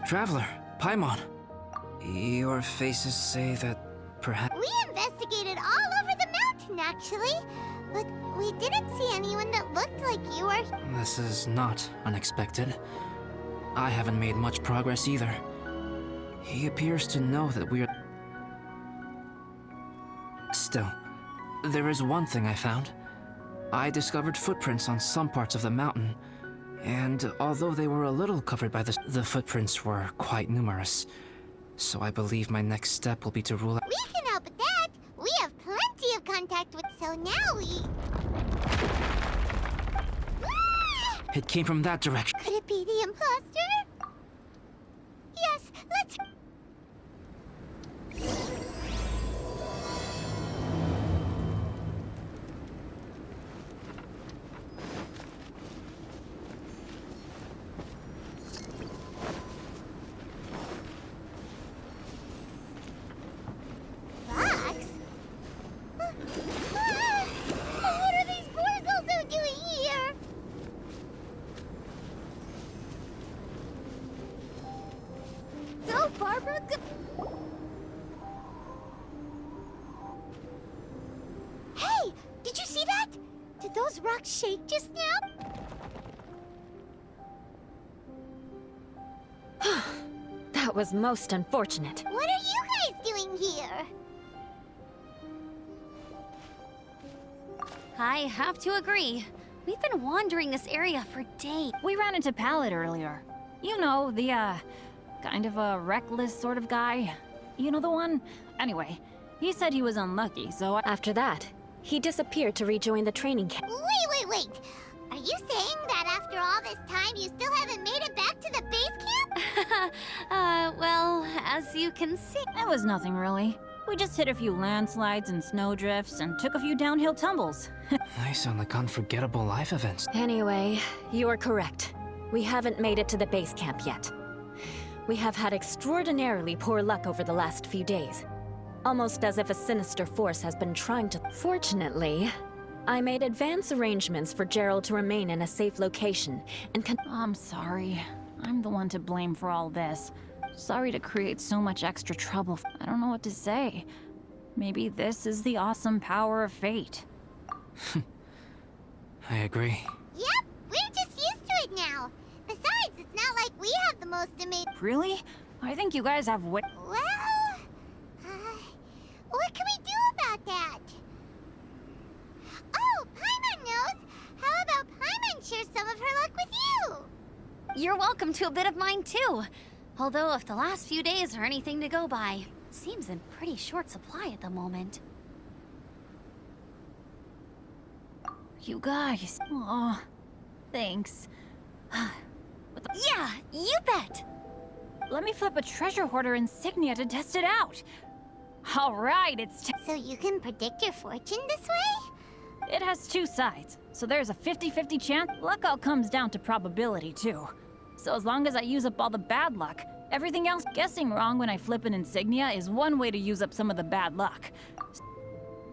Traveler, Paimon. Your faces say that perhaps... We investigated all over the mountain, actually. But we didn't see anyone that looked like you or... This is not unexpected. I haven't made much progress either. He appears to know that we're... Still, there is one thing I found. I discovered footprints on some parts of the mountain, and although they were a little covered by the footprints were quite numerous. So I believe my next step will be to rule out... We can help with that. We have plenty of contact with... So now we... It came from that direction. Could it be the imposter? Yes, let's... Fox? What are these boys also doing here? So, Barbara... Hey! Did you see that? Did those rocks shake just now? That was most unfortunate. What are you guys doing here? I have to agree. We've been wandering this area for days. We ran into Pallet earlier. You know, the, kind of a reckless sort of guy. You know the one? Anyway, he said he was unlucky, so After that, he disappeared to rejoin the training camp. Wait. Are you saying that after all this time you still haven't made it back to the base camp? Well, as you can see... it was nothing really. We just hit a few landslides and snowdrifts and took a few downhill tumbles. They sound like unforgettable life events. Anyway, you're correct. We haven't made it to the base camp yet. We have had extraordinarily poor luck over the last few days. Almost as if a sinister force has been trying to... Fortunately, I made advance arrangements for Gerald to remain in a safe location and I'm sorry. I'm the one to blame for all this. Sorry to create so much extra trouble. I don't know what to say. Maybe this is the awesome power of fate. I agree. Yep, we're just used to it now. Besides, it's not like we have the most amazing... Really? I think you guys have Well... what can we do about that? Oh, Paimon knows! How about Paimon share some of her luck with you? You're welcome to a bit of mine, too. Although, if the last few days are anything to go by, it seems in pretty short supply at the moment. You guys. Aw, thanks. Yeah, you bet! Let me flip a treasure hoarder insignia to test it out. All right, it's So you can predict your fortune this way? it has two sides, so there's a 50-50 chance. Luck all comes down to probability, too. So as long as I use up all the bad luck, everything else guessing wrong when I flip an insignia is one way to use up some of the bad luck.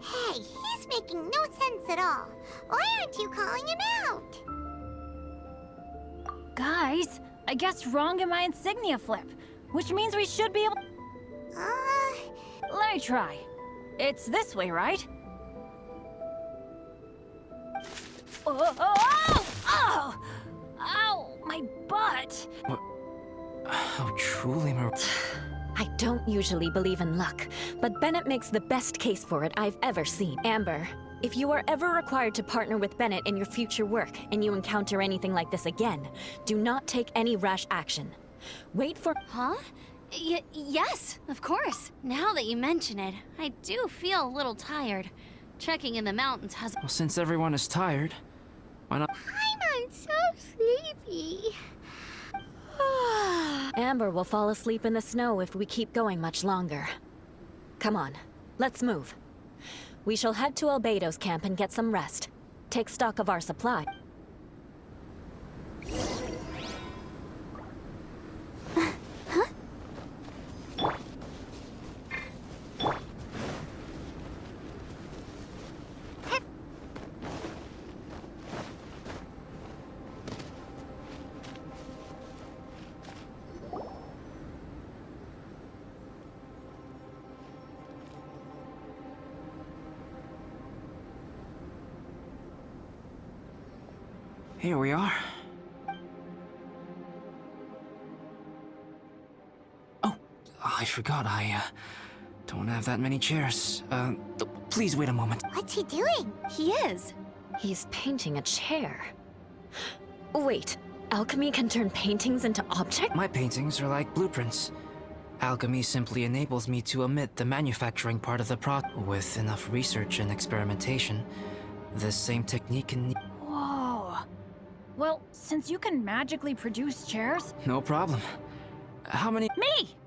Hey, he's making no sense at all. Why aren't you calling him out? Guys, I guessed wrong in my insignia flip, which means we should be able... Let me try. It's this way, right? Oh! Ow! My butt! How truly I don't usually believe in luck, but Bennett makes the best case for it I've ever seen. Amber, if you are ever required to partner with Bennett in your future work and you encounter anything like this again, do not take any rash action. Wait for... Huh? Yes, of course. Now that you mention it, I do feel a little tired. Trekking in the mountains has... Well, since everyone is tired, why not... I'm so sleepy. Amber will fall asleep in the snow if we keep going much longer. Come on, let's move. We shall head to Albedo's camp and get some rest. Take stock of our supply. Here we are. Oh, I forgot I don't have that many chairs. Please wait a moment. What's he doing? He is. He's painting a chair. Wait, alchemy can turn paintings into objects? My paintings are like blueprints. Alchemy simply enables me to omit the manufacturing part of the process. With enough research and experimentation, this same technique can... Whoa. Well, since you can magically produce chairs... No problem. How many... Me!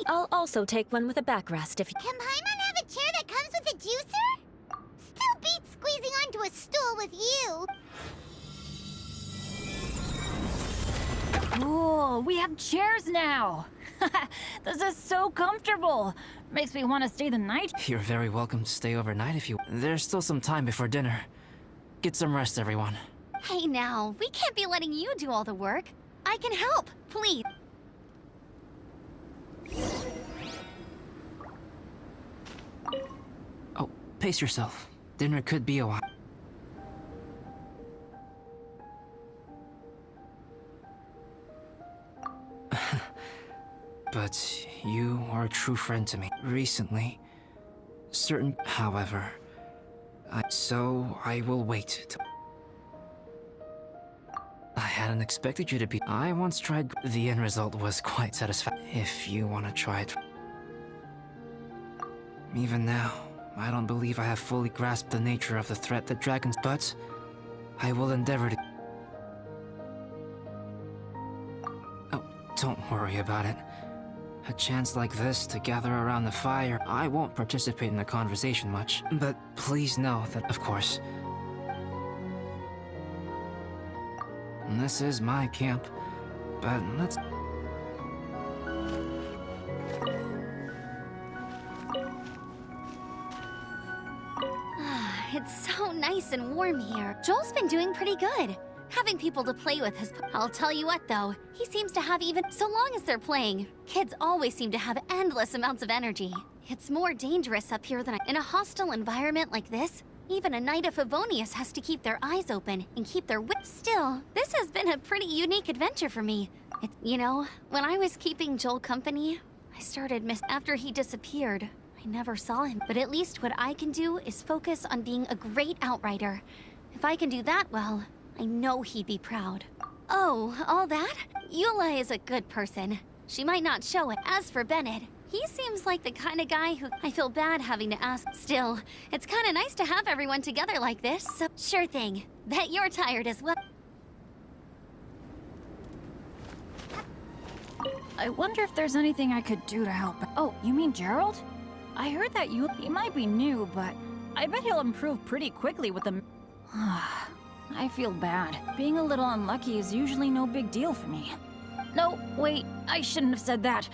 I'll also take one with a backrest if... Can Paimon have a chair that comes with a juicer? Still beats squeezing onto a stool with you. Cool, we have chairs now! This is so comfortable! Makes me want to stay the night. You're very welcome to stay overnight if you... There's still some time before dinner. Get some rest, everyone. Hey now, we can't be letting you do all the work. I can help, please. Oh, pace yourself. Dinner could be a while. But you are a true friend to me. Recently, however, so I will wait till... I hadn't expected you to be... I once tried... The end result was quite satisfying. If you want to try it... Even now, I don't believe I have fully grasped the nature of the threat that dragons... But I will endeavor to... Oh, don't worry about it. A chance like this to gather around the fire, I won't participate in the conversation much. But please know that, of course... This is my camp, but let's... It's so nice and warm here. Joel's been doing pretty good. Having people to play with has... I'll tell you what, though. He seems to have even... So long as they're playing, kids always seem to have endless amounts of energy. It's more dangerous up here than... In a hostile environment like this, even a Knight of Favonius has to keep their eyes open and keep their wits still. This has been a pretty unique adventure for me. You know, when I was keeping Joel company, I started after he disappeared. I never saw him, but at least what I can do is focus on being a great outrider. If I can do that well, I know he'd be proud. Oh, all that? Eula is a good person. She might not show it. As for Bennett, he seems like the kind of guy who I feel bad having to ask. Still, it's kind of nice to have everyone together like this, so sure thing. Bet you're tired as well. I wonder if there's anything I could do to help. Oh, you mean Gerald? I heard that he might be new, but I bet he'll improve pretty quickly with the... I feel bad. Being a little unlucky is usually no big deal for me. No, wait, I shouldn't have said that.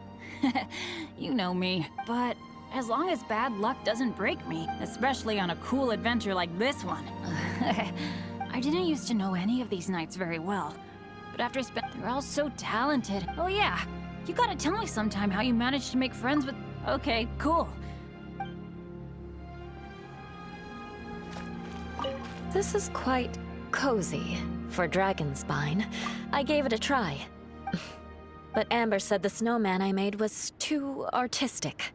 You know me. But as long as bad luck doesn't break me, especially on a cool adventure like this one. I didn't used to know any of these knights very well, but after they're all so talented. Oh yeah, you gotta tell me sometime how you managed to make friends with... Okay, cool. This is quite cozy for Dragonspine. I gave it a try. But Amber said the snowman I made was too artistic.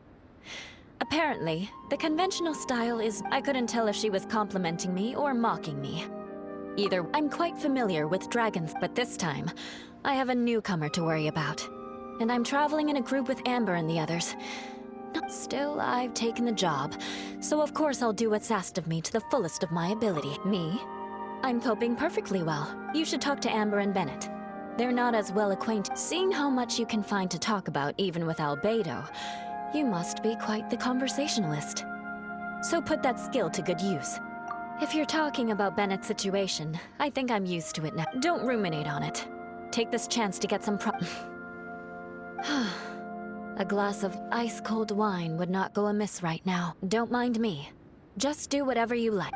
Apparently, the conventional style is... I couldn't tell if she was complimenting me or mocking me. Either I'm quite familiar with dragons, but this time, I have a newcomer to worry about. And I'm traveling in a group with Amber and the others. Still, I've taken the job, so of course I'll do what's asked of me to the fullest of my ability. Me? I'm coping perfectly well. You should talk to Amber and Bennett. They're not as well acquainted. Seeing how much you can find to talk about even with albedo, you must be quite the conversationalist. So put that skill to good use. If you're talking about Bennett's situation, I think I'm used to it now. Don't ruminate on it. Take this chance to get some A glass of ice-cold wine would not go amiss right now. Don't mind me. Just do whatever you like.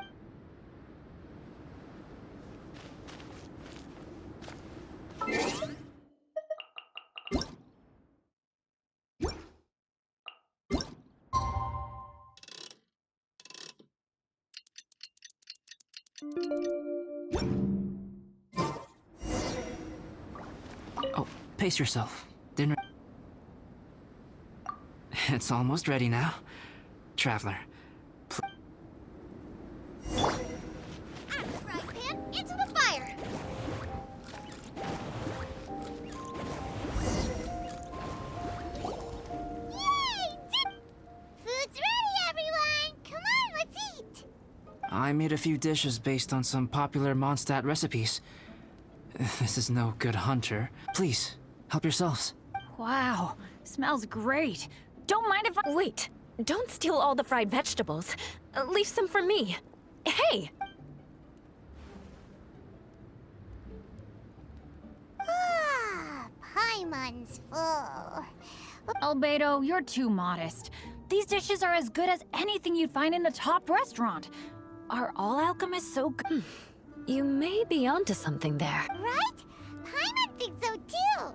Pace yourself. Dinner... It's almost ready now. Traveler. Frying pan, into the fire! Yay! Food's ready, everyone! Come on, let's eat! I made a few dishes based on some popular Mondstadt recipes. This is no good hunter. Please, help yourselves. Wow, smells great. Don't mind if I— Wait, don't steal all the fried vegetables. Leave some for me. Hey! Ah, Paimon's full. Albedo, you're too modest. These dishes are as good as anything you'd find in a top restaurant. Are all alchemists so good? You may be onto something there. Right? Paimon thinks so too.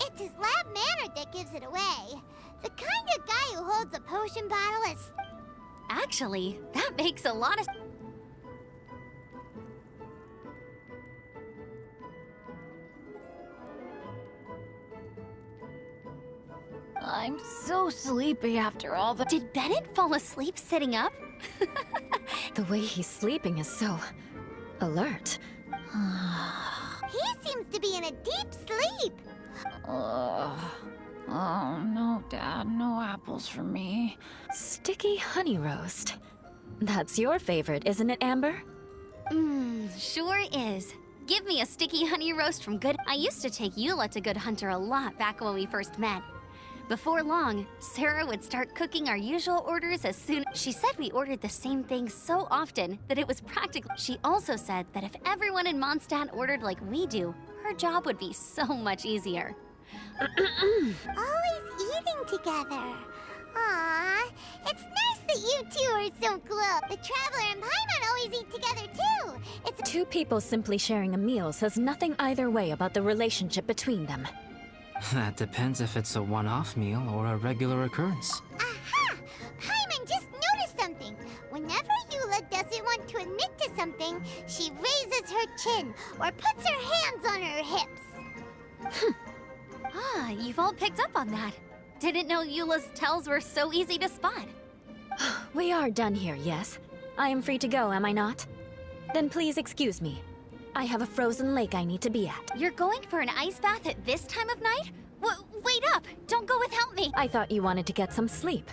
It's his lab manner that gives it away. The kind of guy who holds a potion bottle is... Actually, that makes a lot of... I'm so sleepy after all the— Did Bennett fall asleep sitting up? The way he's sleeping is so alert. He seems to be in a deep sleep. Oh, no, Dad, no apples for me. Sticky honey roast. That's your favorite, isn't it, Amber? Sure is. Give me a sticky honey roast from Good. I used to take Eula to Good Hunter a lot back when we first met. Before long, Sarah would start cooking our usual orders as soon. She said we ordered the same thing so often that it was practical. She also said that if everyone in Mondstadt ordered like we do, her job would be so much easier. Always eating together. Aww, it's nice that you two are so close. The Traveler and Paimon always eat together too. It's Two people simply sharing a meal says nothing either way about the relationship between them. That depends if it's a one-off meal or a regular occurrence. Aha! Paimon just noticed something. Whenever Eula doesn't want to admit to something, she raises her chin or puts her hands on her hips. Ah, you've all picked up on that. Didn't know Eula's tells were so easy to spot. We are done here, yes? I am free to go, am I not? Then please excuse me. I have a frozen lake I need to be at. You're going for an ice bath at this time of night? Wait up! Don't go without me! I thought you wanted to get some sleep.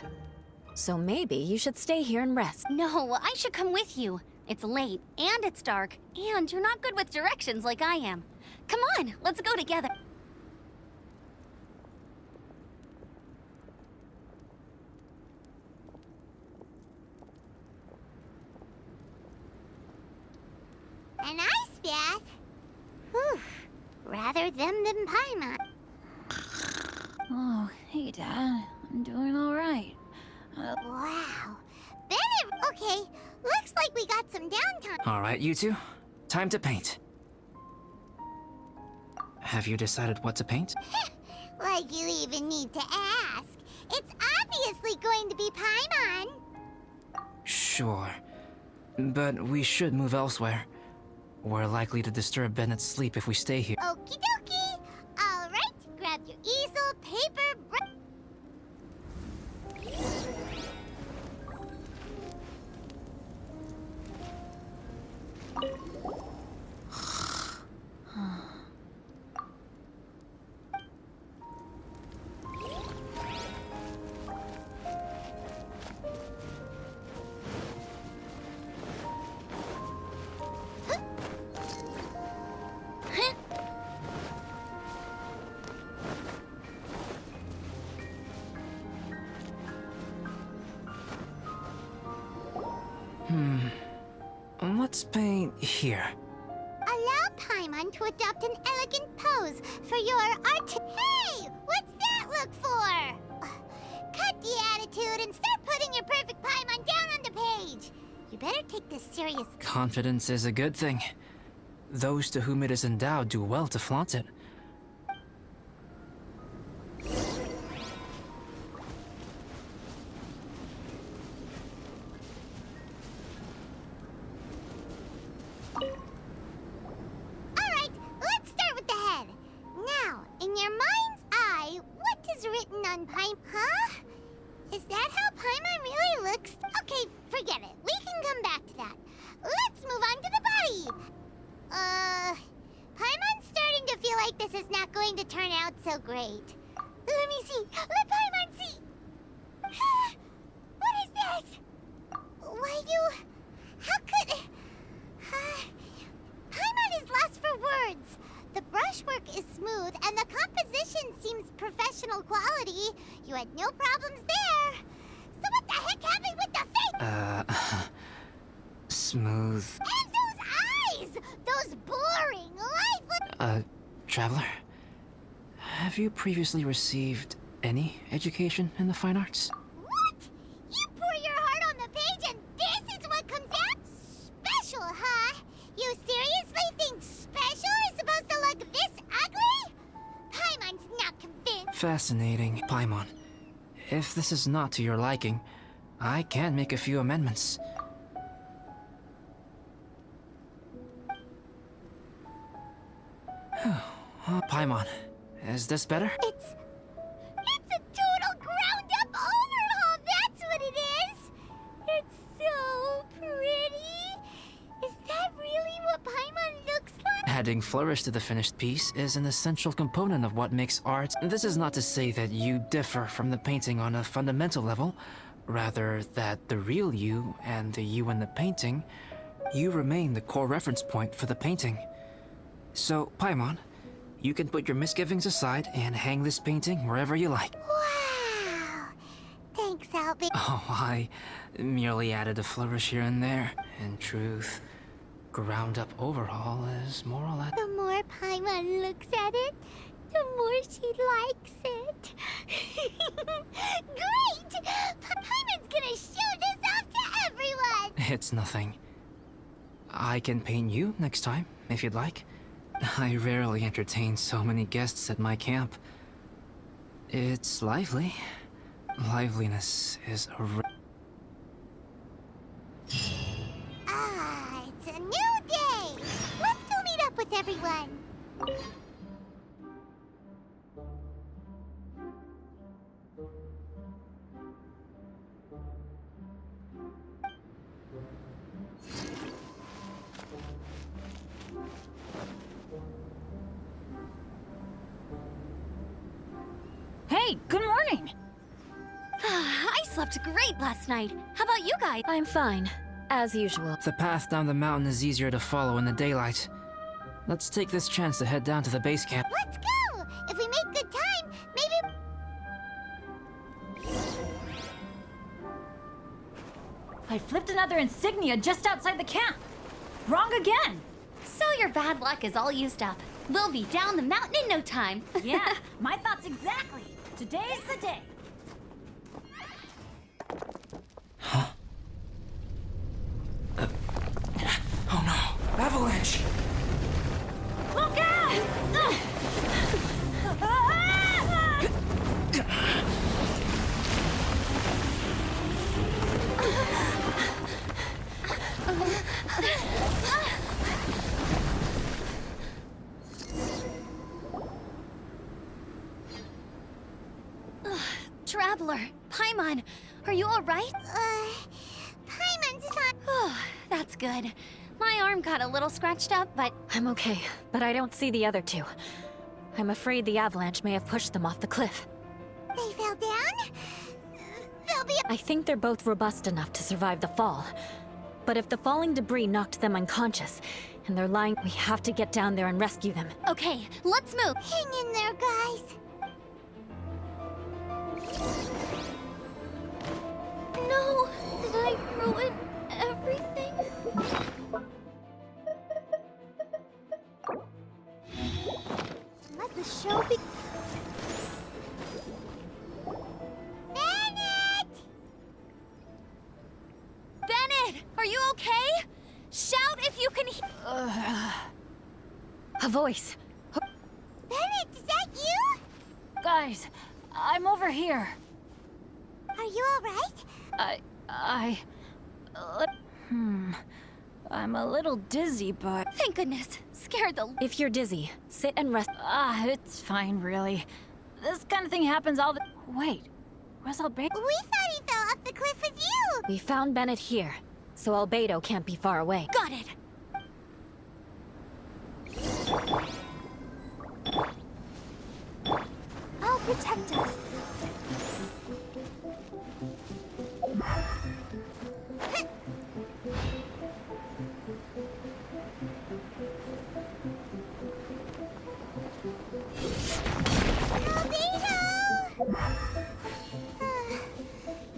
So maybe you should stay here and rest. No, I should come with you. It's late, and it's dark, and you're not good with directions like I am. Come on, let's go together. An ice bath? Whew. Rather them than Paimon. Oh, hey, Dad. I'm doing all right. Wow. Bennett, okay. Looks like we got some downtime. All right, you two. Time to paint. Have you decided what to paint? Like you even need to ask. It's obviously going to be Paimon. Sure. But we should move elsewhere. We're likely to disturb Bennett's sleep if we stay here. Okie dokie. All right, grab your easel, paper, Let's paint here. Allow Paimon to adopt an elegant pose for your art. Hey, what's that look for? Cut the attitude and start putting your perfect Paimon down on the page. You better take this serious. Confidence is a good thing. Those to whom it is endowed do well to flaunt it. All right, let's start with the head. Now, in your mind, so great. Let me see. Let Paimon see. What is that? Why you... How could... Paimon is lost for words. The brushwork is smooth, and the composition seems professional quality. You had no problems there. So what the heck happened with the face? Smooth. And those eyes! Those boring, lifeless... Traveler? Have you previously received any education in the fine arts? What? You pour your heart on the page and this is what comes out? Special, huh? You seriously think special is supposed to look this ugly? Paimon's not convinced. Fascinating. Paimon, if this is not to your liking, I can make a few amendments. Paimon, is this better? It's a total ground-up overhaul, that's what it is! It's so pretty! Is that really what Paimon looks like? Adding flourish to the finished piece is an essential component of what makes art. This is not to say that you differ from the painting on a fundamental level, rather that the real you and the you in the painting, you remain the core reference point for the painting. So, Paimon, you can put your misgivings aside and hang this painting wherever you like. Wow! Thanks, Albedo. Oh, I merely added a flourish here and there. In truth, ground-up overhaul is more or less... The more Paimon looks at it, the more she likes it. Great! Paimon's gonna show this off to everyone! It's nothing. I can paint you next time, if you'd like. I rarely entertain so many guests at my camp. It's lively. Liveliness is a It's a new day! Let's go meet up with everyone! Hey, good morning! I slept great last night. How about you guys? I'm fine, as usual. The path down the mountain is easier to follow in the daylight. Let's take this chance to head down to the base camp. Let's go! If we make good time, maybe... I flipped another insignia just outside the camp. Wrong again. So your bad luck is all used up. We'll be down the mountain in no time. Yeah, my thoughts exactly. Today's the day. Oh no! Avalanche! Look out! Traveler, Paimon, are you all right? Paimon's fine. Oh, that's good. My arm got a little scratched up, but I'm okay, but I don't see the other two. I'm afraid the avalanche may have pushed them off the cliff. They fell down? They'll be... I think they're both robust enough to survive the fall. But if the falling debris knocked them unconscious, and they're lying, we have to get down there and rescue them. okay, let's move. Hang in there, guys. No, did I ruin everything? Let the show be... Bennett! Bennett, are you okay? Shout if you can A voice. Bennett, is that you? Guys, I'm over here. Are you alright? I'm a little dizzy, but... Thank goodness. Scared the... If you're dizzy, sit and rest. It's fine, really. This kind of thing happens all the... Wait, where's albedo? We thought he fell off the cliff with you! We found Bennett here, so albedo can't be far away. Got it. protect us.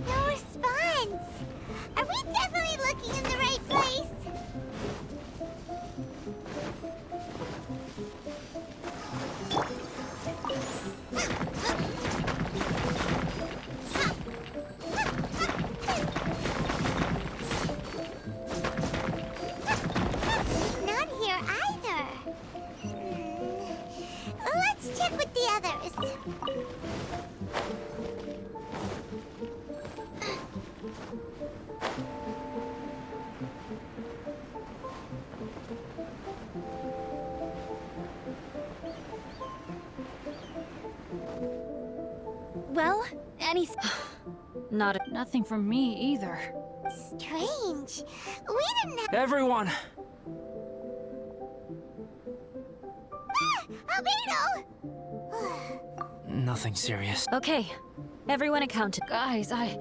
No response. Are we definitely looking in the right place? He's not here either. Let's check with the others. Well, Nothing from me either. Strange. We didn't have... Everyone! Albedo! Nothing serious. Okay, everyone accounted. Guys, I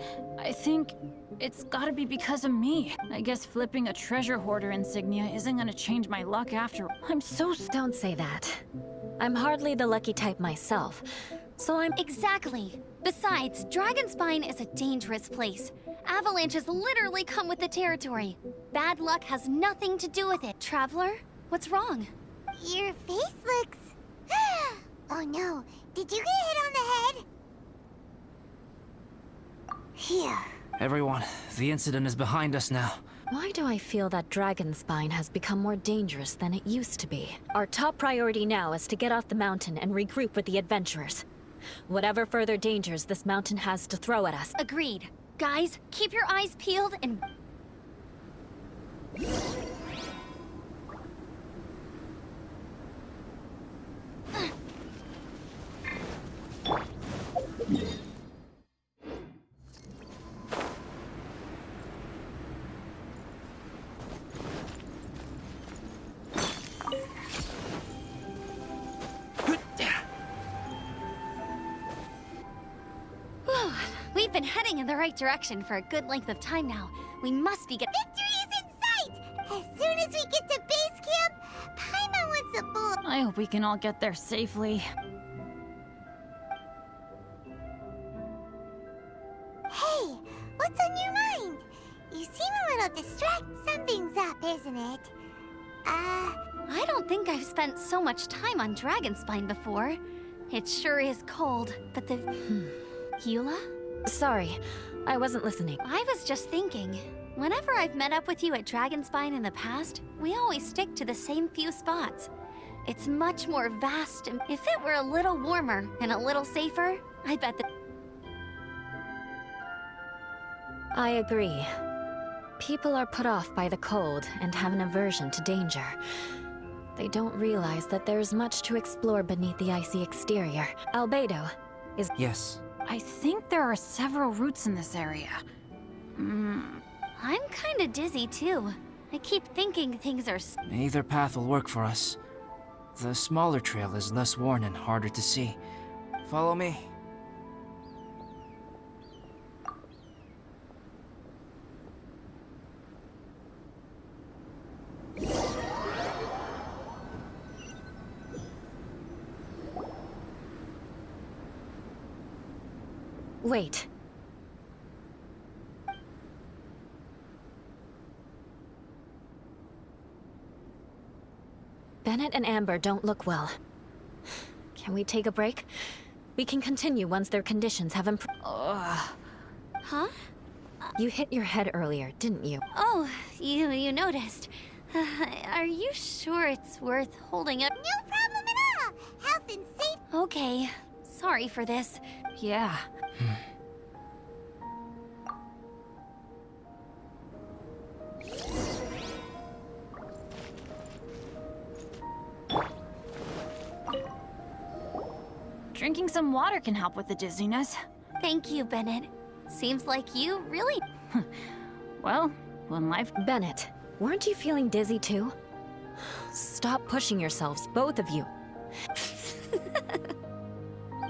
think it's gotta be because of me. I guess flipping a treasure hoarder insignia isn't gonna change my luck after. I'm so Don't say that. I'm hardly the lucky type myself, so I'm... Exactly. Besides, Dragonspine is a dangerous place. Avalanches literally come with the territory. Bad luck has nothing to do with it. Traveler, what's wrong? Your face looks... Oh no, did you get hit on the head? Here. Everyone, the incident is behind us now. Why do I feel that Dragonspine has become more dangerous than it used to be? Our top priority now is to get off the mountain and regroup with the adventurers. Whatever further dangers this mountain has to throw at us. Agreed. Guys, keep your eyes peeled and... We've been heading in the right direction for a good length of time now. We must be getting... Victory is in sight! As soon as we get to base camp, Paimon wants a bullet. I hope we can all get there safely. Hey, what's on your mind? You seem a little distracted. Something's up, isn't it? I don't think I've spent so much time on Dragonspine before. It sure is cold, but the... Eula? Sorry, I wasn't listening. I was just thinking, whenever I've met up with you at Dragonspine in the past, we always stick to the same few spots. It's much more vast, and if it were a little warmer and a little safer, I bet that... I agree. People are put off by the cold and have an aversion to danger. They don't realize that there's much to explore beneath the icy exterior. Albedo is... Yes. I think there are several routes in this area. I'm kinda dizzy too. I keep thinking things are... Either path will work for us. The smaller trail is less worn and harder to see. Follow me. Wait. Bennett and Amber don't look well. Can we take a break? We can continue once their conditions have improved. Huh? You hit your head earlier, didn't you? Oh, you noticed. Are you sure it's worth holding up? No problem at all! Health and safety... Okay, sorry for this. Yeah. Drinking some water can help with the dizziness. Thank you, Bennett. Seems like you really... Well, when life... Bennett, weren't you feeling dizzy too? Stop pushing yourselves, both of you.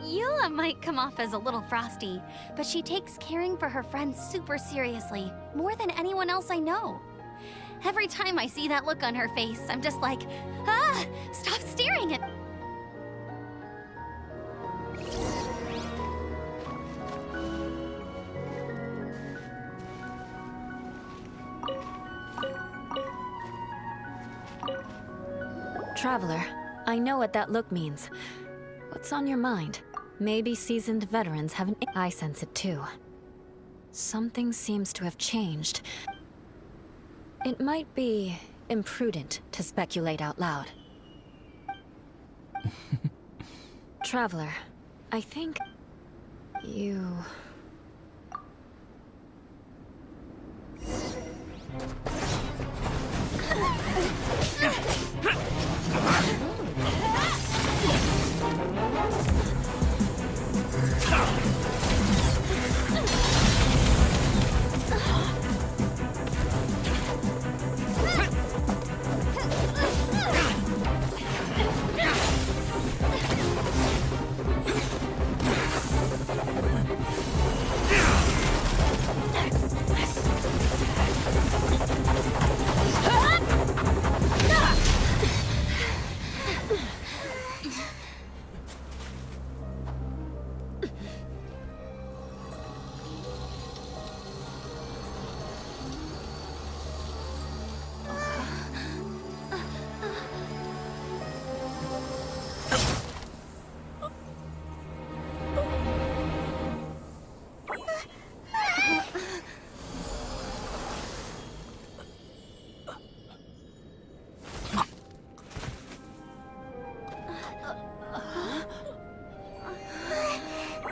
Eula might come off as a little frosty, but she takes caring for her friends super seriously, more than anyone else I know. Every time I see that look on her face, I'm just like, ah, stop staring at... Traveler, I know what that look means. What's on your mind? Maybe seasoned veterans have an... I sense it too. Something seems to have changed. It might be imprudent to speculate out loud. Traveler, I think... you...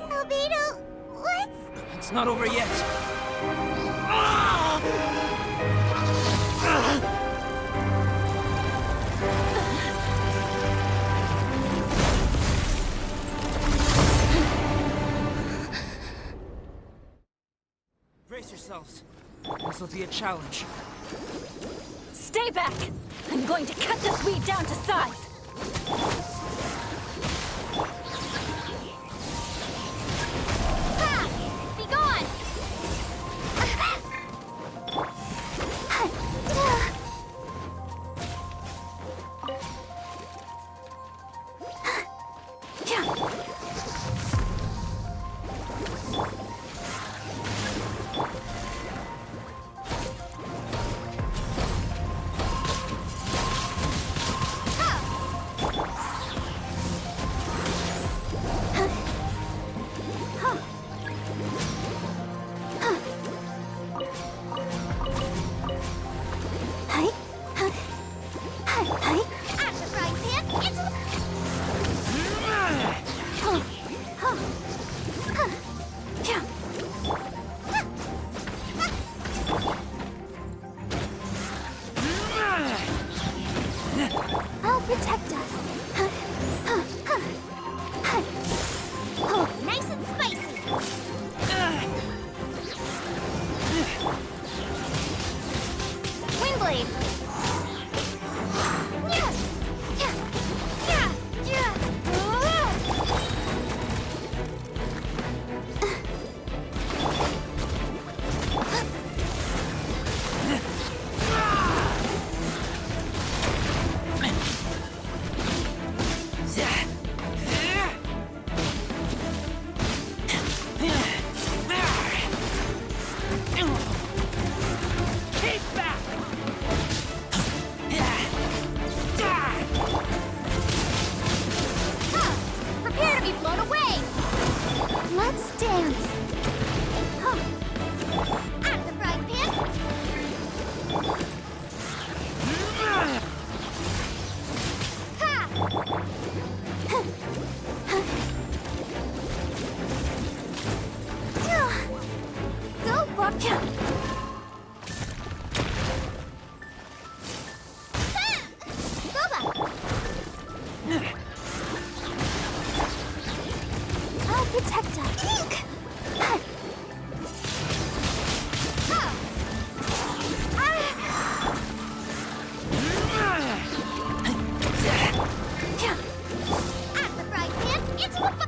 Albedo, what? It's not over yet. Brace yourselves. This will be a challenge. Stay back! I'm going to cut this weed down to size! Be gone! I'll protect us. Oh, nice and spicy. Windblade! Prepare to be blown away. Let's dance. Out of the frying pan. Go, Buckshot. I'll protect us. At the frying pan, into the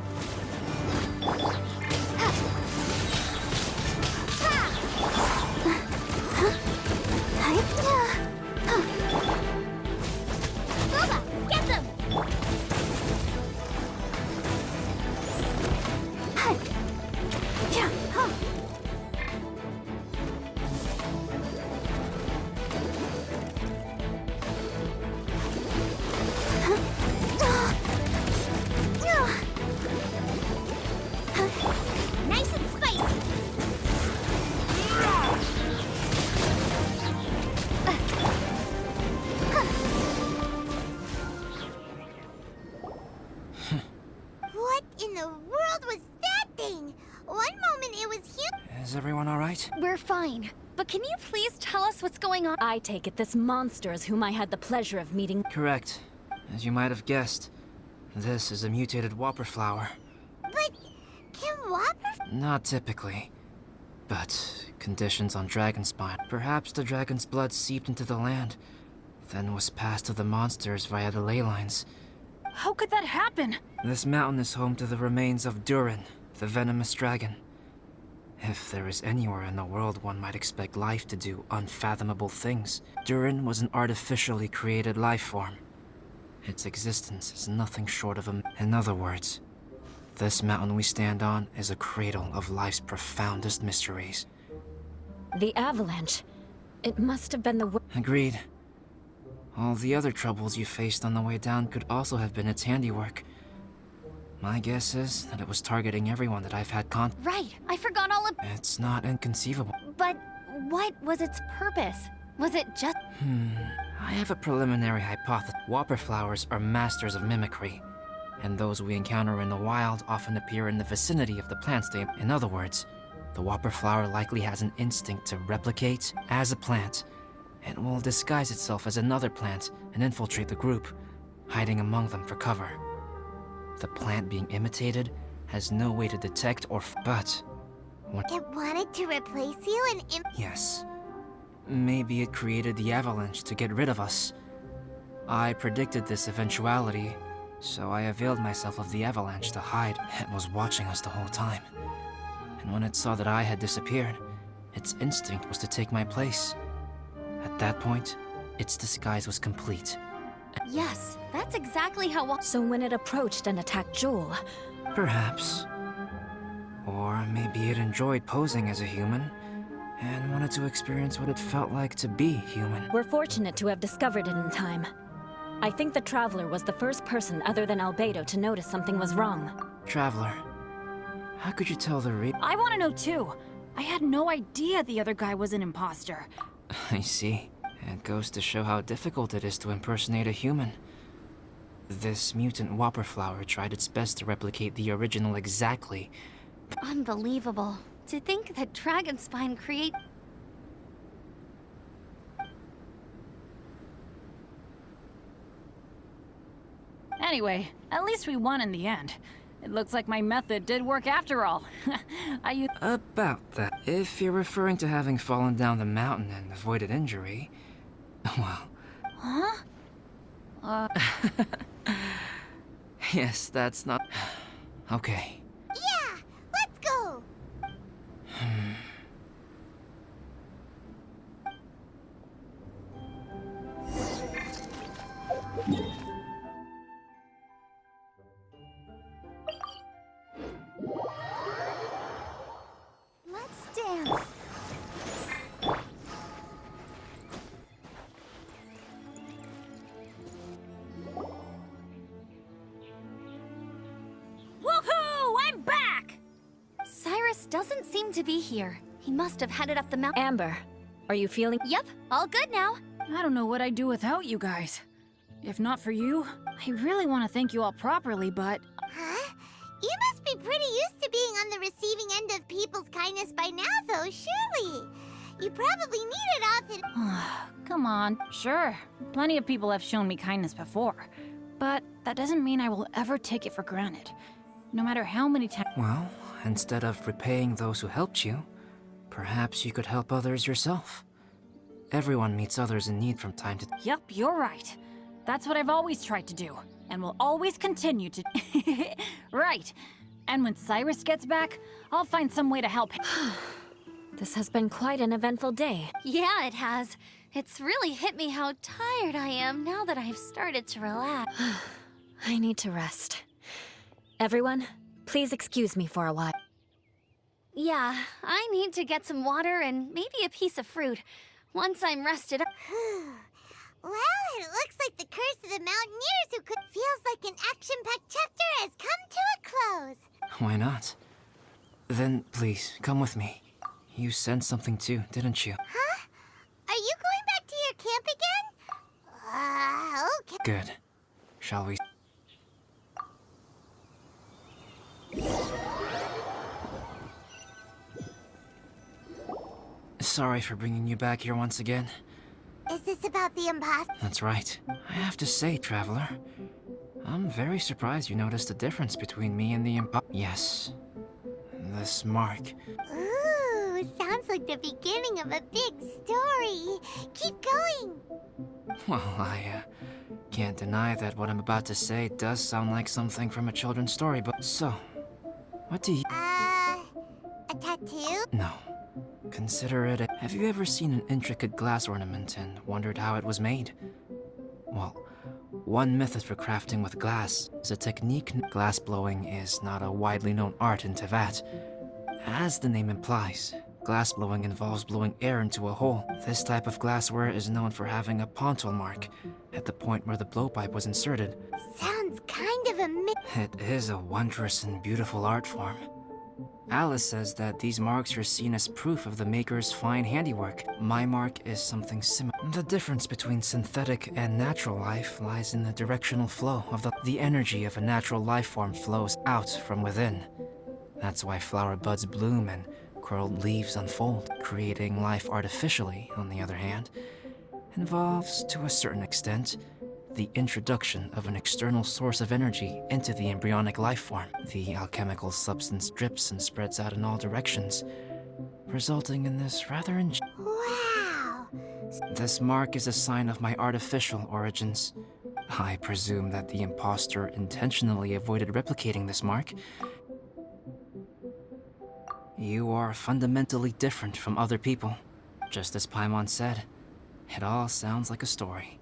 world was that thing? One moment it was huge. Is everyone alright? We're fine. But can you please tell us what's going on? I take it this monster is whom I had the pleasure of meeting. Correct. As you might have guessed, this is a mutated whopper flower. But can Whopper? Not typically. But conditions on Dragonspine. Perhaps the dragon's blood seeped into the land, then was passed to the monsters via the ley lines. How could that happen? This mountain is home to the remains of Durin, the venomous dragon. If there is anywhere in the world one might expect life to do unfathomable things, Durin was an artificially created life form. Its existence is nothing short of a... In other words, this mountain we stand on is a cradle of life's profoundest mysteries. The avalanche. It must have been the Agreed. All the other troubles you faced on the way down could also have been its handiwork. My guess is that it was targeting everyone that I've had Right, I forgot all about. It's not inconceivable. But what was its purpose? Was it just. I have a preliminary hypothesis. Whopper flowers are masters of mimicry, and those we encounter in the wild often appear in the vicinity of the plants they... In other words, the whopper flower likely has an instinct to replicate as a plant, and will disguise itself as another plant and infiltrate the group, hiding among them for cover. The plant being imitated has no way to detect or but... It wanted to replace you and Yes. Maybe it created the avalanche to get rid of us. I predicted this eventuality, so I availed myself of the avalanche to hide. It was watching us the whole time. And when it saw that I had disappeared, its instinct was to take my place. At that point, its disguise was complete. Yes, that's exactly how. So when it approached and attacked Joel, Perhaps. Or maybe it enjoyed posing as a human, and wanted to experience what it felt like to be human. we're fortunate to have discovered it in time. I think the Traveler was the first person other than Albedo to notice something was wrong. Traveler, how could you tell the I want to know too. I had no idea the other guy was an imposter. I see. It goes to show how difficult it is to impersonate a human. This mutant whopper flower tried its best to replicate the original exactly. Unbelievable. To think that Dragonspine create. Anyway, at least we won in the end. It looks like my method did work after all. I used. About that. If you're referring to having fallen down the mountain and avoided injury, well... Huh? Yes, that's not... Okay. Yeah, let's go. Let's dance. Woohoo! I'm back! Cyrus doesn't seem to be here. He must have headed up the mountain. Amber, are you feeling... Yep, all good now. I don't know what I'd do without you guys. If not for you, I really want to thank you all properly, but... Huh? You must be pretty used to being on the receiving end of people's kindness by now, though, surely. You probably need it often. Come on. Sure, plenty of people have shown me kindness before. But that doesn't mean I will ever take it for granted. No matter how many times... Well, instead of repaying those who helped you, perhaps you could help others yourself. Everyone meets others in need from time to... Yep, you're right. That's what I've always tried to do, and will always continue to... Right. And when Cyrus gets back, I'll find some way to help him. This has been quite an eventful day. Yeah, it has. It's really hit me how tired I am now that I've started to relax. I need to rest. Everyone, please excuse me for a while. Yeah, I need to get some water and maybe a piece of fruit. Once I'm rested up. Well, it looks like the curse of the Mountaineers who could... Feels like an action-packed chapter has come to a close. Why not? Then, please, come with me. You sensed something too, didn't you? Huh? Are you going back to your camp again? Okay. Good. Shall we... sorry for bringing you back here once again. Is this about the imposter? That's right. I have to say, Traveler, I'm very surprised you noticed the difference between me and the Yes. This mark. Ooh, sounds like the beginning of a big story. Keep going. Well, I can't deny that what I'm about to say does sound like something from a children's storybook. So, what do you... A tattoo? No. Consider it a... Have you ever seen an intricate glass ornament and wondered how it was made? Well, one method for crafting with glass is a technique. Glass blowing is not a widely known art in Teyvat. As the name implies, glass blowing involves blowing air into a hole. This type of glassware is known for having a pontil mark at the point where the blowpipe was inserted. Sounds kind of a It is a wondrous and beautiful art form. Alice says that these marks are seen as proof of the maker's fine handiwork. My mark is something similar. The difference between synthetic and natural life lies in the directional flow of the energy of a natural life form flows out from within. That's why flower buds bloom and curled leaves unfold. Creating life artificially, on the other hand, involves, to a certain extent, the introduction of an external source of energy into the embryonic life form. The alchemical substance drips and spreads out in all directions, resulting in this rather Wow! This mark is a sign of my artificial origins. I presume that the imposter intentionally avoided replicating this mark. You are fundamentally different from other people. Just as Paimon said, it all sounds like a story.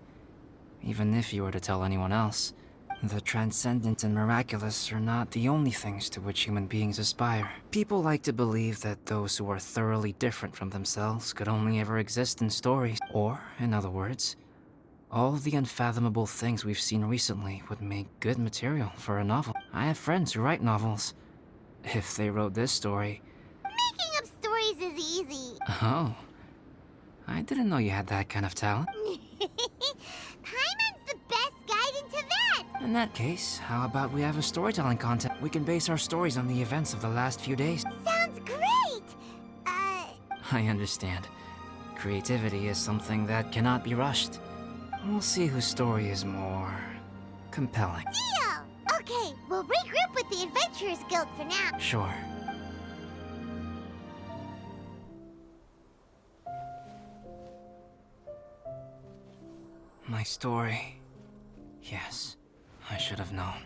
Even if you were to tell anyone else, the transcendent and miraculous are not the only things to which human beings aspire. People like to believe that those who are thoroughly different from themselves could only ever exist in stories. Or, in other words, all the unfathomable things we've seen recently would make good material for a novel. I have friends who write novels. If they wrote this story... Making up stories is easy. Oh. I didn't know you had that kind of talent. Paimon's the best guide in Teyvat. In that case, how about we have a storytelling contest? We can base our stories on the events of the last few days. Sounds great. I understand. Creativity is something that cannot be rushed. We'll see whose story is more... compelling. Deal. Okay, we'll regroup with the Adventurers Guild for now. Sure. My story... Yes, I should have known.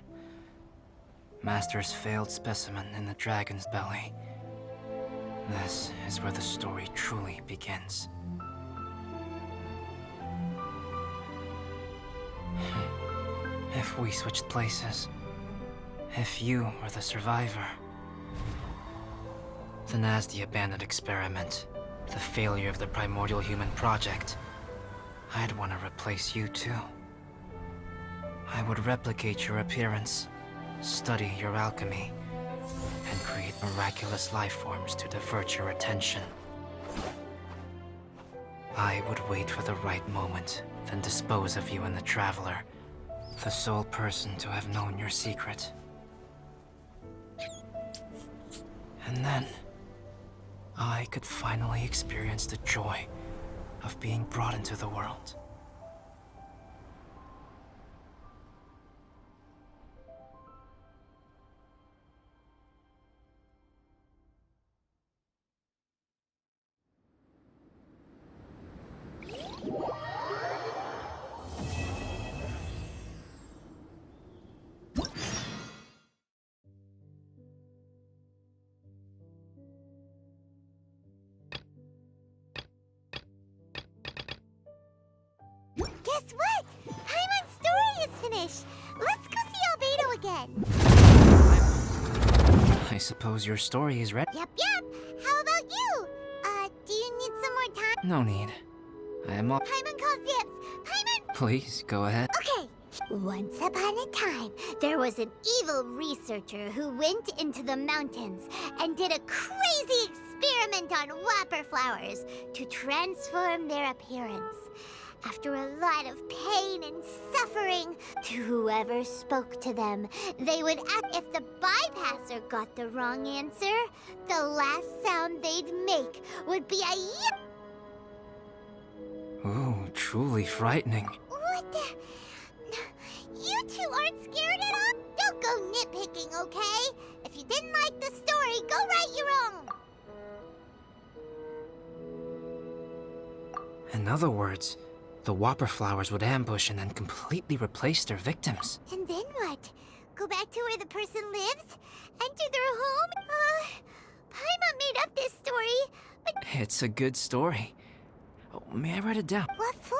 Master's failed specimen in the dragon's belly. This is where the story truly begins. If we switched places, if you were the survivor, then as the abandoned experiment, the failure of the primordial human project, I'd want to replace you too. I would replicate your appearance, study your alchemy, and create miraculous life forms to divert your attention. I would wait for the right moment, then dispose of you and the Traveler, the sole person to have known your secret. And then, I could finally experience the joy of being brought into the world. Guess what? Paimon's story is finished. Let's go see Albedo again. I suppose your story is ready? Yep. How about you? Do you need some more time? No need. I am all... Paimon calls dibs. Paimon! Please, go ahead. Okay. Once upon a time, there was an evil researcher who went into the mountains and did a crazy experiment on whopper flowers to transform their appearance. After a lot of pain and suffering, to whoever spoke to them, they would act. If the bypasser got the wrong answer, the last sound they'd make would be a yip. truly frightening. What the? You two aren't scared at all? Don't go nitpicking, okay? If you didn't like the story, go write your own. In other words, the whopper flowers would ambush and then completely replace their victims. And then what? Go back to where the person lives? Enter their home? Paimon made up this story, but It's a good story. Oh, may I write it down? what for?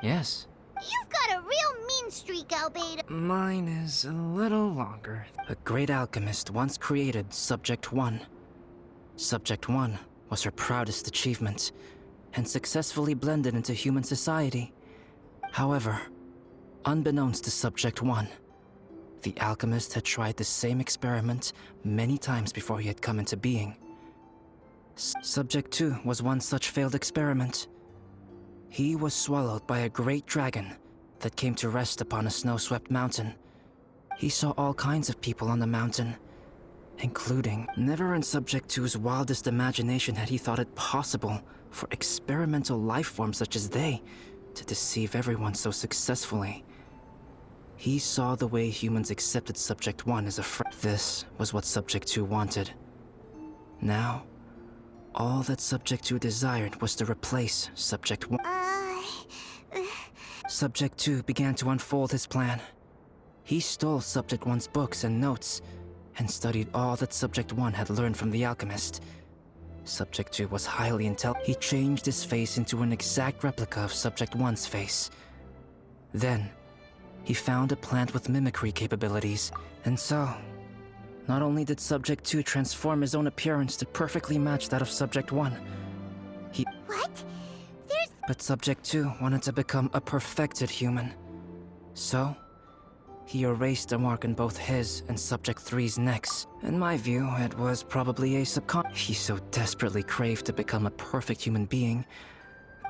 Yes. You've got a real mean streak, albedo. Mine is a little longer. A great alchemist once created Subject 1. Subject 1 was her proudest achievement, and successfully blended into human society. However, unbeknownst to Subject 1, the alchemist had tried the same experiment many times before he had come into being. Subject 2 was one such failed experiment. He was swallowed by a great dragon that came to rest upon a snow-swept mountain. He saw all kinds of people on the mountain, including... Never in Subject 2's wildest imagination had he thought it possible for experimental life forms such as they to deceive everyone so successfully. He saw the way humans accepted Subject 1 as a friend. This was what Subject 2 wanted. Now, all that Subject 2 desired was to replace Subject 1. Subject 2 began to unfold his plan. He stole Subject 1's books and notes, and studied all that Subject 1 had learned from the alchemist. Subject 2 was highly intelligent. He changed his face into an exact replica of Subject 1's face. Then, he found a plant with mimicry capabilities, and so... Not only did Subject 2 transform his own appearance to perfectly match that of Subject 1, What? but Subject 2 wanted to become a perfected human. So, he erased a mark in both his and Subject 3's necks. In my view, it was probably a He so desperately craved to become a perfect human being.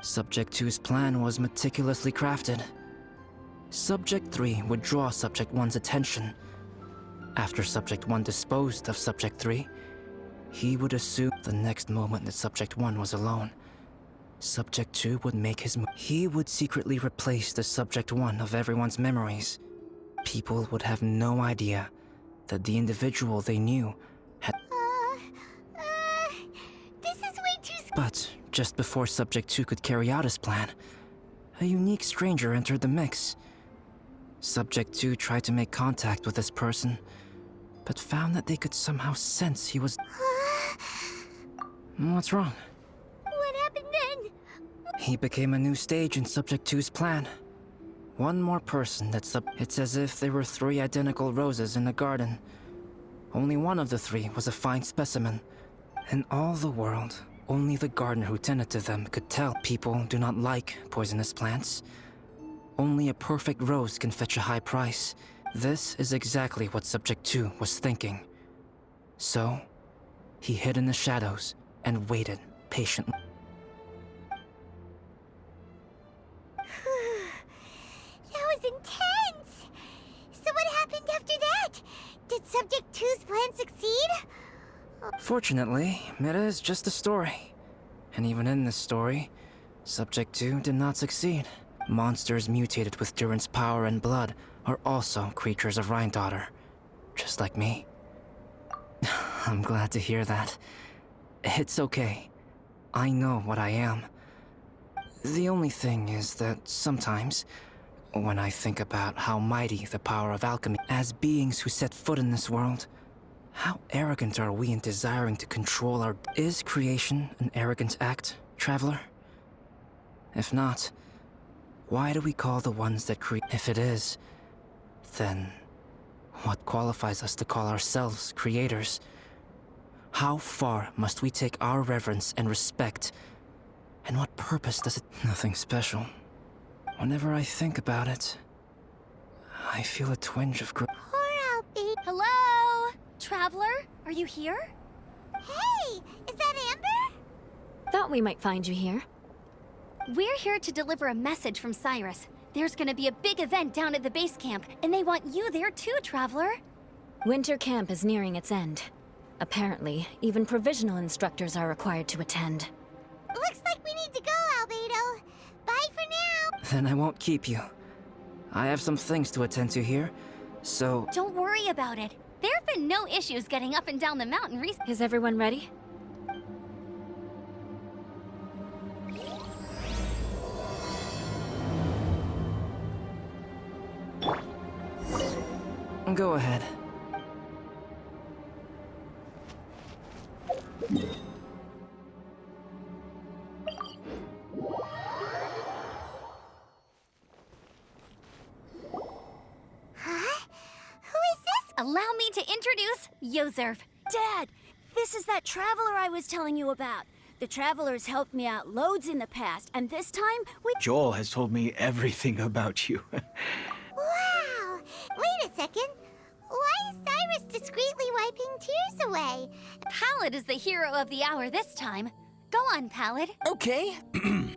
Subject 2's plan was meticulously crafted. Subject 3 would draw Subject 1's attention. After Subject 1 disposed of Subject 3, he would assume the next moment that Subject 1 was alone. Subject 2 would make his move. He would secretly replace the Subject 1 of everyone's memories. People would have no idea that the individual they knew had... This is way too But just before Subject 2 could carry out his plan, a unique stranger entered the mix. Subject 2 tried to make contact with this person, but found that they could somehow sense he was... What's wrong? What happened then? He became a new stage in Subject 2's plan. One more person that It's as if there were 3 identical roses in a garden. Only one of the 3 was a fine specimen. In all the world, only the gardener who tended to them could tell. People do not like poisonous plants. Only a perfect rose can fetch a high price. This is exactly what Subject 2 was thinking. So, he hid in the shadows and waited patiently. That was intense! So what happened after that? Did Subject 2's plan succeed? Fortunately, it is just a story. And even in this story, Subject 2 did not succeed. Monsters mutated with Durin's power and blood are also creatures of Rhine-Daughter, just like me. I'm glad to hear that. It's okay. I know what I am. The only thing is that sometimes, when I think about how mighty the power of alchemy as beings who set foot in this world, how arrogant are we in desiring to control our... Is creation an arrogant act, traveler? If not, why do we call the ones that create? If it is, then what qualifies us to call ourselves creators? How far must we take our reverence and respect? And what purpose does it... Nothing special. Whenever I think about it, I feel a twinge of Poor albedo. Hello? Traveler? Are you here? Hey! Is that Amber? Thought we might find you here. We're here to deliver a message from Cyrus. There's gonna be a big event down at the base camp, and they want you there too, Traveler. Winter camp is nearing its end. Apparently, even provisional instructors are required to attend. Looks like we need to go, albedo. Bye for Then I won't keep you. I have some things to attend to here, so... Don't worry about it. There have been no issues getting up and down the mountain recently. Is everyone ready? Go ahead. Allow me to introduce Yozerv. Dad, this is that traveler I was telling you about. The traveler's helped me out loads in the past, and this time we... Joel has told me everything about you. Wow! Wait a second. Why is Cyrus discreetly wiping tears away? Pallid is the hero of the hour this time. Go on, Pallid. Okay.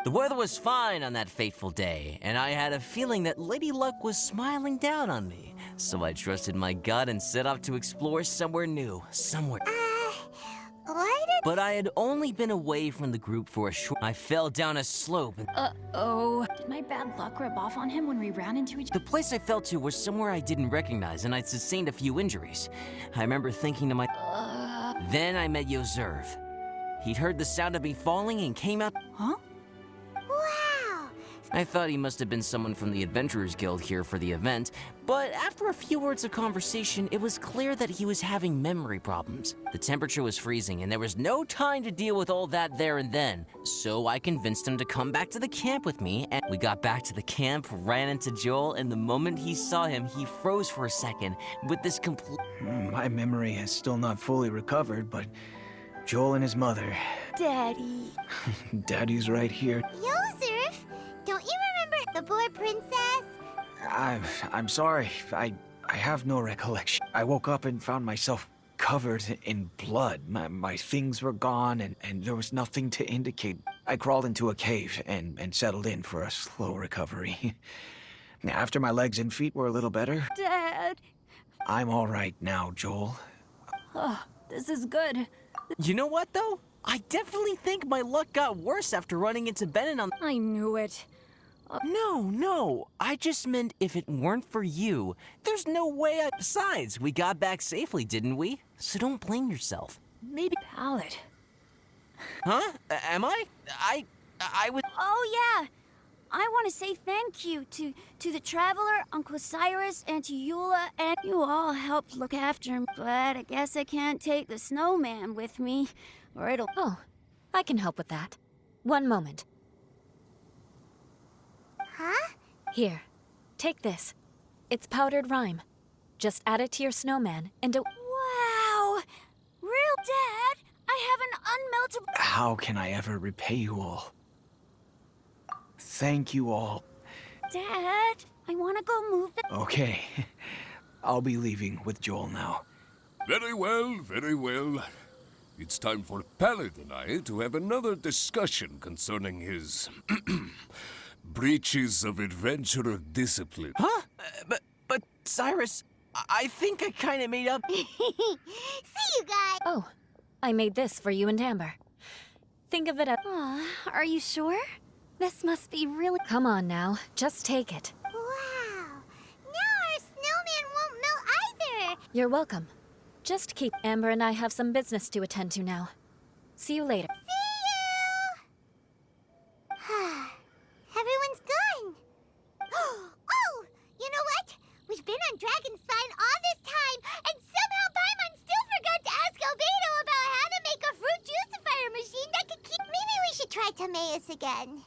The weather was fine on that fateful day, and I had a feeling that Lady Luck was smiling down on me. So I trusted my gut and set off to explore somewhere new, somewhere... Why did... But I had only been away from the group for a short... I fell down a slope and... Uh-oh. Did my bad luck rub off on him when we ran into each... The place I fell to was somewhere I didn't recognize, and I'd sustained a few injuries. I remember thinking to my... Then I met Yozerv. He'd heard the sound of me falling and came out... Huh? Wow! I thought he must have been someone from the Adventurers Guild here for the event, but after a few words of conversation, it was clear that he was having memory problems. The temperature was freezing, and there was no time to deal with all that there and then, so I convinced him to come back to the camp with me, and we got back to the camp, ran into Joel, and the moment he saw him, he froze for a second with this complete... My memory has still not fully recovered, but Joel and his mother... Daddy... Daddy's right here. Yozerv, don't you remember the boar princess? I'm sorry. I have no recollection. I woke up and found myself covered in blood. My things were gone, and there was nothing to indicate. I crawled into a cave and settled in for a slow recovery. After my legs and feet were a little better, Dad... I'm all right now, Joel. Oh, this is good. You know what, though? I definitely think my luck got worse after running into Benin on... I knew it. No. I just meant if it weren't for you, there's no way I... Besides, we got back safely, didn't we? So don't blame yourself. Maybe... Pallid. Huh? Am I? I would... Oh, yeah. I want to say thank you to the Traveler, Uncle Cyrus, and to Eula, and you all helped look after him. But I guess I can't take the snowman with me, or it'll... Oh, I can help with that. One moment. Huh? Here, take this. It's powdered rime. Just add it to your snowman and do... Wow! Real Dad, I have an unmeltable... How can I ever repay you all? Thank you all. Dad, I want to go move the... Okay. I'll be leaving with Joel now. Very well, very well. It's time for Pallid and I to have another discussion concerning his breaches of adventurer discipline. Huh? But Cyrus, I think I kind of made up... See you guys! Oh, I made this for you and Amber. Think of it as... Aw, are you sure? This must be really... Come on now, just take it. Wow! Now our snowman won't melt either! You're welcome. Just keep... Amber and I have some business to attend to now. See you later. See you! Everyone's gone! Oh! You know what? We've been on Dragon Spine all this time, and somehow Paimon still forgot to ask Albedo about how to make a fruit juicifier machine that could keep... Maybe we should try Timaeus again.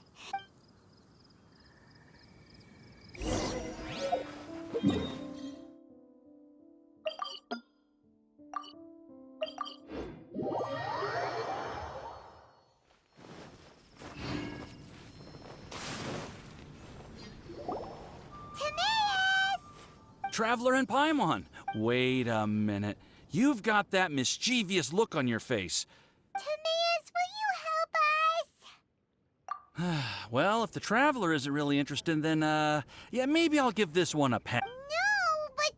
Traveler and Paimon. Wait a minute. You've got that mischievous look on your face. Timaeus, will you help us? Well, if the Traveler isn't really interested, then, yeah, maybe I'll give this one a pass. No, but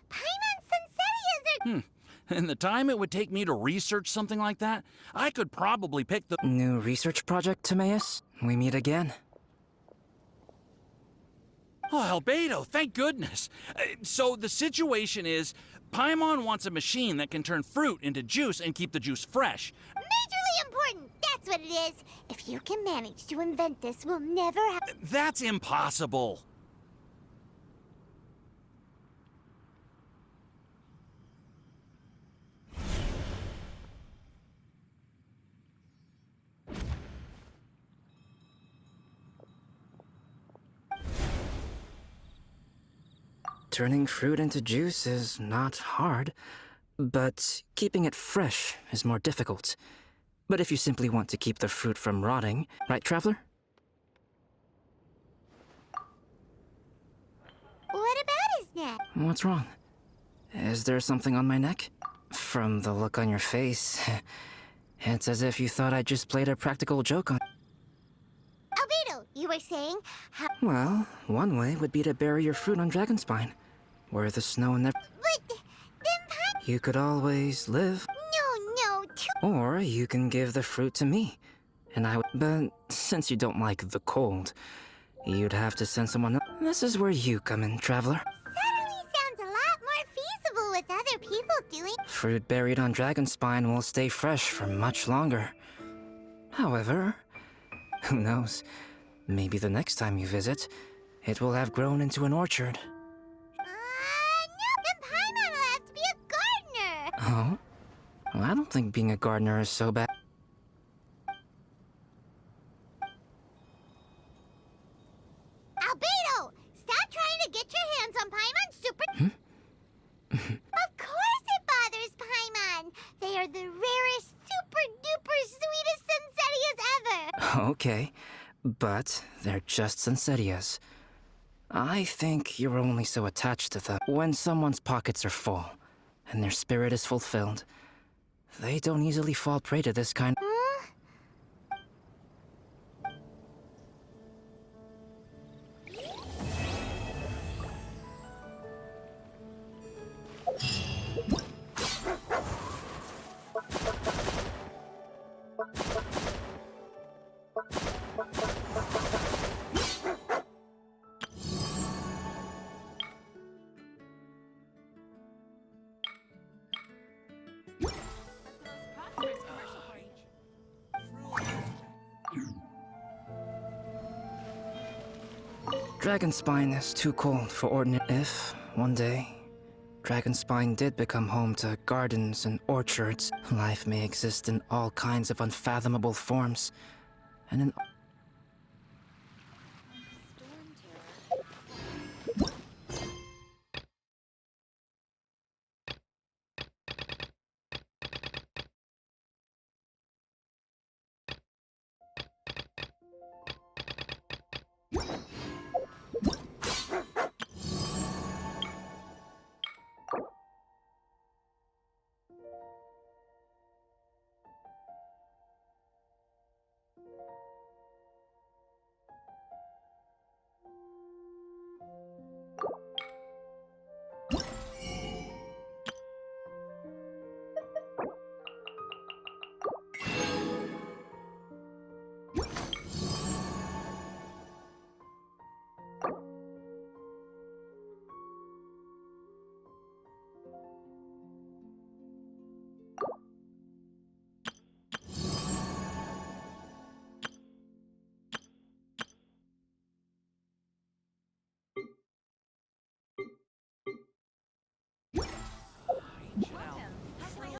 Paimon-sensei is a... And the time it would take me to research something like that, I could probably pick the... New research project, Timaeus? We meet again. Oh, albedo, thank goodness. So the situation is, Paimon wants a machine that can turn fruit into juice and keep the juice fresh. Majorly important, that's what it is. If you can manage to invent this, we'll never have... That's impossible. Turning fruit into juice is not hard, but keeping it fresh is more difficult. But if you simply want to keep the fruit from rotting, right, Traveler? What about his neck? What's wrong? Is there something on my neck? From the look on your face, it's as if you thought I just played a practical joke on... Albedo, you were saying how... Well, one way would be to bury your fruit on Dragonspine, where the snow and the... But then You could always live. No, Or you can give the fruit to me, and I would... But since you don't like the cold, you'd have to send someone else. This is where you come in, Traveler. Suddenly sounds a lot more feasible with other people doing... Fruit buried on Dragonspine will stay fresh for much longer. However, who knows? Maybe the next time you visit, it will have grown into an orchard. No, then Paimon will have to be a gardener! Oh? Well, I don't think being a gardener is so bad. Albedo! Stop trying to get your hands on Paimon's super... Of course it bothers Paimon! They are the rarest, super-duper sweetest Sunsettias ever! Okay, but they're just Sunsettias. I think you're only so attached to them. When someone's pockets are full, and their spirit is fulfilled, they don't easily fall prey to this kind. Dragonspine is too cold for ordinary. If, one day, Dragonspine did become home to gardens and orchards, life may exist in all kinds of unfathomable forms, and in